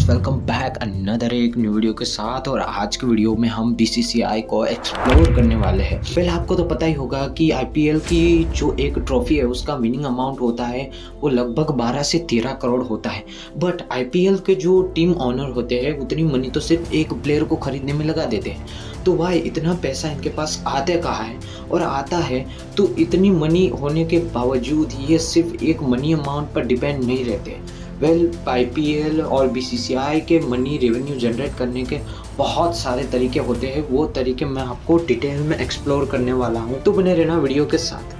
Friends, welcome back another एक new video के साथ। और आज के वीडियो में हम बीसीसीआई को एक्सप्लोर करने वाले हैं। पहले आपको तो पता ही होगा कि आईपीएल की जो एक ट्रॉफी है उसका विनिंग अमाउंट होता है वो लगभग 12 से 13 करोड़ होता है। बट आईपीएल के जो टीम ऑनर होते हैं उतनी मनी तो सिर्फ एक प्लेयर को खरीदने में लगा देते हैं। तो भाई इतना पैसा इनके पास आते कहाँ है, और आता है तो इतनी मनी होने के बावजूद ये सिर्फ एक मनी अमाउंट पर डिपेंड नहीं रहते। आईपीएल और बीसीसीआई के मनी रेवेन्यू जनरेट करने के बहुत सारे तरीके होते हैं। वो तरीके मैं आपको डिटेल में एक्सप्लोर करने वाला हूँ, तो बने रहना वीडियो के साथ।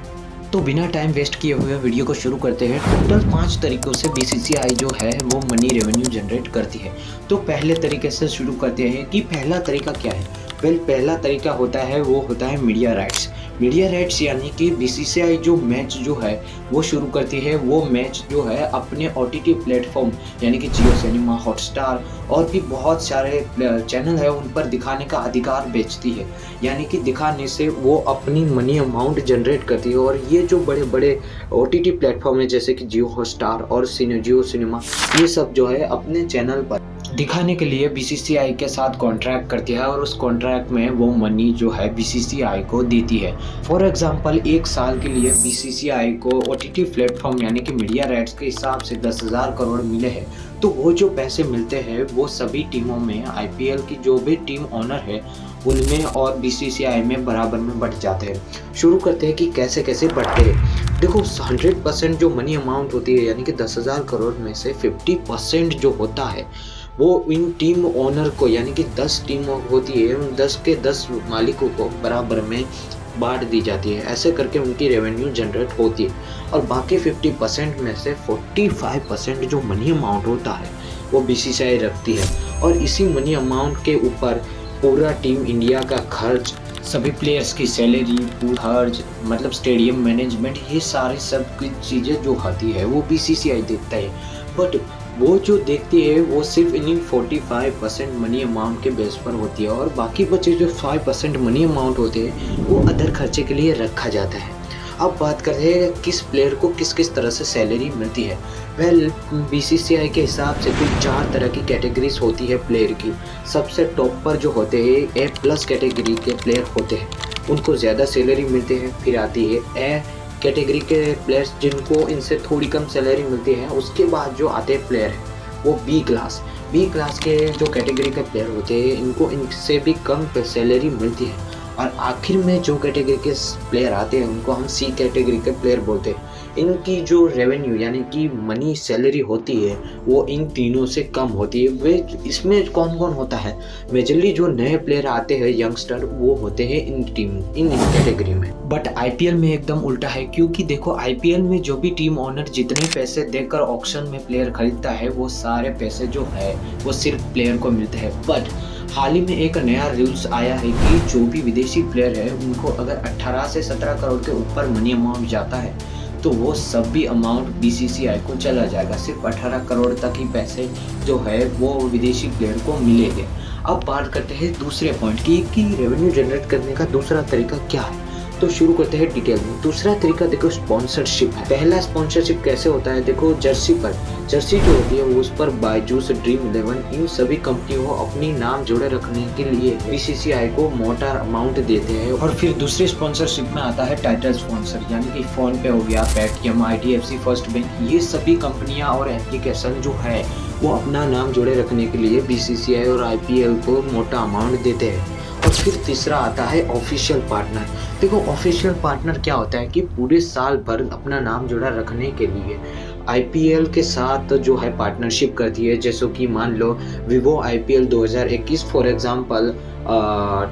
तो बिना टाइम वेस्ट किए हुए वीडियो को शुरू करते हैं। टोटल 5 तरीकों से बीसीसीआई जो है वो मनी रेवेन्यू जनरेट करती है। तो पहले तरीके से शुरू करते हैं कि पहला तरीका क्या है। पहला तरीका होता है मीडिया राइट्स। मीडिया राइट्स यानी कि बीसीसीआई जो मैच जो है वो शुरू करती है, वो मैच जो है अपने ओटीटी प्लेटफॉर्म यानी कि जियो सिनेमा, हॉटस्टार और भी बहुत सारे चैनल है उन पर दिखाने का अधिकार बेचती है। यानी कि दिखाने से वो अपनी मनी अमाउंट जनरेट करती है। और ये जो बड़े बड़े ओटीटी प्लेटफॉर्म है जैसे कि जियो हॉटस्टार और जियो सिनेमा, ये सब जो है अपने चैनल पर दिखाने के लिए बीसीसीआई के साथ कॉन्ट्रैक्ट करती है और उस कॉन्ट्रैक्ट में वो मनी जो है बीसीसीआई को देती है। फॉर एग्जांपल 1 साल के लिए बीसीसीआई को ओटीटी प्लेटफॉर्म यानी कि मीडिया राइट्स के हिसाब से 10,000 करोड़ मिले हैं। तो वो जो पैसे मिलते हैं वो सभी टीमों में, आईपीएल की जो भी टीम ऑनर है उनमें और बीसीसीआई में बराबर में बढ़ जाते हैं। शुरू करते हैं कि कैसे कैसे बढ़ते हैं। देखो 100% जो मनी अमाउंट होती है यानी कि 10,000 करोड़ में से 50% जो होता है वो इन टीम ओनर को, यानी कि 10 टीम होती है, उन 10 के 10 मालिकों को बराबर में बांट दी जाती है। ऐसे करके उनकी रेवेन्यू जनरेट होती है। और बाकी 50% में से 45% जो मनी अमाउंट होता है वो बीसीसीआई रखती है। और इसी मनी अमाउंट के ऊपर पूरा टीम इंडिया का खर्च, सभी प्लेयर्स की सैलरी, खर्च मतलब स्टेडियम मैनेजमेंट, ये सारी सब कुछ चीज़ें जो आती है वो बीसीसीआई देखता है। बट वो जो देखती है वो सिर्फ इन 45% मनी अमाउंट के बेस पर होती है। और बाकी बचे जो 5% मनी अमाउंट होते हैं वो अदर खर्चे के लिए रखा जाता है। अब बात करते हैं किस प्लेयर को किस किस तरह से सैलरी मिलती है। बीसीसीआई के हिसाब से कुल 4 तरह की कैटेगरीज होती है प्लेयर की। सबसे टॉप पर जो होते हैं A+ कैटेगरी के प्लेयर होते हैं, उनको ज़्यादा सैलरी मिलती है। फिर आती है A कैटेगरी के प्लेयर्स जिनको इनसे थोड़ी कम सैलरी मिलती है। उसके बाद जो आते हैं प्लेयर हैं वो बी क्लास के जो कैटेगरी के प्लेयर होते हैं इनको इनसे भी कम सैलरी मिलती है। और आखिर में जो कैटेगरी के प्लेयर आते हैं उनको हम सी कैटेगरी के प्लेयर बोलते हैं। इनकी जो रेवेन्यू यानी कि मनी सैलरी होती है वो इन तीनों से कम होती है। वे इसमें कौन कौन होता है, मेजरली जो नए प्लेयर आते हैं यंगस्टर, वो होते हैं इन कैटेगरी में। बट आईपीएल में एकदम उल्टा है, क्योंकि देखो आईपीएल में जो भी टीम ओनर जितने पैसे देकर ऑक्शन में प्लेयर खरीदता है वो सारे पैसे जो है वो सिर्फ प्लेयर को मिलते हैं। बट हाल ही में एक नया रूल्स आया है कि जो भी विदेशी प्लेयर है उनको अगर 18 से 17 करोड़ के ऊपर मनी अमाउंट जाता है तो वो सभी अमाउंट बीसीसीआई को चला जाएगा। सिर्फ 18 करोड़ तक ही पैसे जो है वो विदेशी प्लेयर को मिलेंगे। अब बात करते हैं दूसरे पॉइंट की रेवेन्यू जनरेट करने का दूसरा तरीका क्या है। तो शुरू करते हैं डिटेल में। दूसरा तरीका देखो स्पॉन्सरशिप है। पहला स्पॉन्सरशिप कैसे होता है, देखो जर्सी जो होती है उस पर बायजूस, ड्रीम 11 इन सभी कंपनियों को अपनी नाम जोड़े रखने के लिए बीसीसीआई को मोटा अमाउंट देते हैं। और फिर दूसरे स्पॉन्सरशिप में आता है टाइटल स्पॉन्सर, यानी कि फोन पे हो गया, पेटीएम, IDFC फर्स्ट बैंक, ये सभी कंपनियां और एप्लीकेशन जो है वो अपना नाम जोड़े रखने के लिए बीसीसीआई और आईपीएल को मोटा अमाउंट देते हैं। और फिर तीसरा आता है ऑफिशियल पार्टनर। देखो ऑफिशियल पार्टनर क्या होता है कि पूरे साल भर अपना नाम जुड़ा रखने के लिए आईपीएल के साथ जो है पार्टनरशिप करती है। जैसे कि मान लो Vivo IPL 2021, for example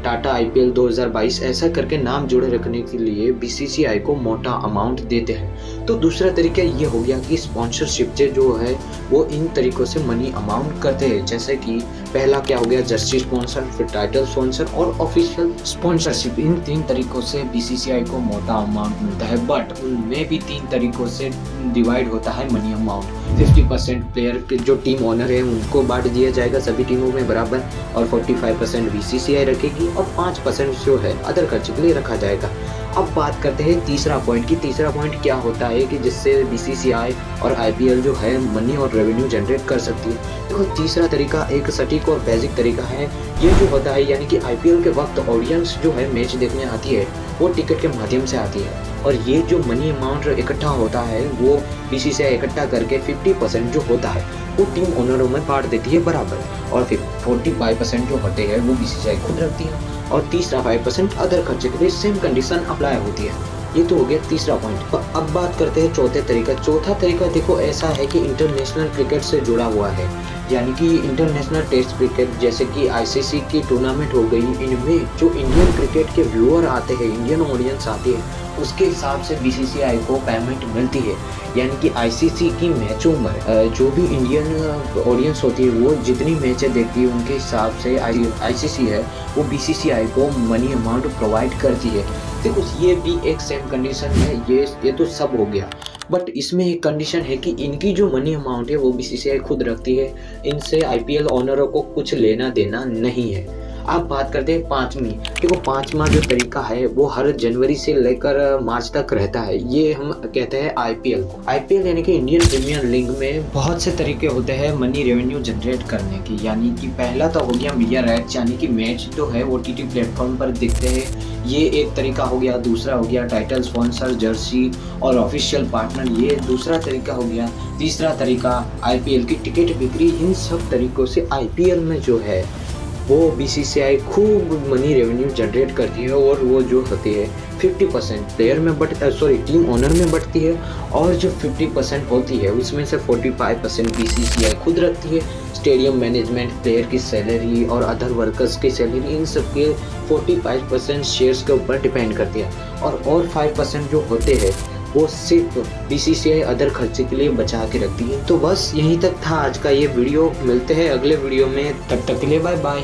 Tata IPL 2022, ऐसा करके नाम जोड़े रखने के लिए बीसीसीआई को मोटा अमाउंट देते हैं। तो दूसरा तरीका ये हो गया कि स्पॉन्सरशिप जो है वो इन तरीकों से मनी अमाउंट करते हैं। जैसे कि पहला क्या हो गया, जर्सी स्पॉन्सर, फिर टाइटल स्पॉन्सर और ऑफिशियल स्पॉन्सरशिप। इन 3 तरीकों से बीसीसीआई को मोटा अमाउंट मिलता है। बट उनमें भी 3 तरीकों से डिवाइड होता है मनी अमाउंट। 50% प्लेयर के जो टीम ओनर है उनको बांट दिया जाएगा सभी टीमों में बराबर, और 45% बीसीसीआई बीसीसीआई रखेगी और 5% जो है अदर खर्च के लिए रखा जाएगा। अब बात करते हैं तीसरा पॉइंट कि तीसरा पॉइंट क्या होता है कि जिससे बीसीसीआई और आईपीएल जो है मनी और रेवेन्यू जनरेट कर सकती है। देखो तीसरा तरीका एक सटीक और बेसिक तरीका है। ये जो होता है यानी कि आईपीएल के वक्त ऑडियंस जो है मैच देखने आती है वो टिकट के माध्यम से आती है और ये जो मनी अमाउंट इकट्ठा होता है वो बीसीसीआई इकट्ठा करके 50% जो होता है वो टीम ओनरों में बांट देती है बराबर और फिर 45% जो होते हैं वो बीसीसीआई खुद रखती है और तीसरा 5% अदर खर्चे के लिए सेम कंडीशन अप्लाई होती है। ये तो हो गया तीसरा पॉइंट। अब बात करते हैं चौथे तरीका। चौथा तरीका देखो ऐसा है कि इंटरनेशनल क्रिकेट से जुड़ा हुआ है, यानी कि इंटरनेशनल टेस्ट क्रिकेट जैसे कि आईसीसी की टूर्नामेंट हो गई, इनमें जो इंडियन क्रिकेट के व्यूअर आते हैं, इंडियन ऑडियंस आती है, उसके हिसाब से बीसीसीआई को पेमेंट मिलती है। यानी कि आईसीसी की मैचों में जो भी इंडियन ऑडियंस होती है वो जितनी मैचें देखती है उनके हिसाब से आईसीसी है वो बीसीसीआई को मनी अमाउंट प्रोवाइड करती है। देखो ये भी एक सेम कंडीशन है। ये तो सब हो गया, बट इसमें एक कंडीशन है कि इनकी जो मनी अमाउंट है वो बीसीसीआई खुद रखती है, इनसे आईपीएल ओनरों को कुछ लेना देना नहीं है। अब बात करते हैं पांचवी। देखो पांचवा जो तरीका है वो हर जनवरी से लेकर मार्च तक रहता है। ये हम कहते हैं आईपीएल को। आईपीएल यानी कि इंडियन प्रीमियर लीग में बहुत से तरीके होते हैं मनी रेवेन्यू जनरेट करने की। यानी कि पहला तो हो गया मीडिया राइट्स, यानी कि मैच जो है ओटीटी प्लेटफॉर्म पर दिखते हैं, ये एक तरीका हो गया। दूसरा हो गया टाइटल स्पॉन्सर, जर्सी और ऑफिशियल पार्टनर, ये दूसरा तरीका हो गया। तीसरा तरीका आईपीएल की टिकट बिक्री। इन सब तरीकों से आईपीएल में जो है वो बीसीसीआई खूब मनी रेवेन्यू जनरेट करती है और वो जो होती है 50% प्लेयर में टीम ओनर में बढ़ती है और जो 50% होती है उसमें से 45% बीसीसीआई खुद रखती है। स्टेडियम मैनेजमेंट, प्लेयर की सैलरी और अदर वर्कर्स की सैलरी, इन सब के 45% शेयर्स के ऊपर डिपेंड करती है और 5% जो होते हैं वो सिर्फ बीसीसीआई अदर खर्चे के लिए बचा के रखती है। तो बस यहीं तक था आज का ये वीडियो। मिलते हैं अगले वीडियो में, तब तक के लिए बाय बाय।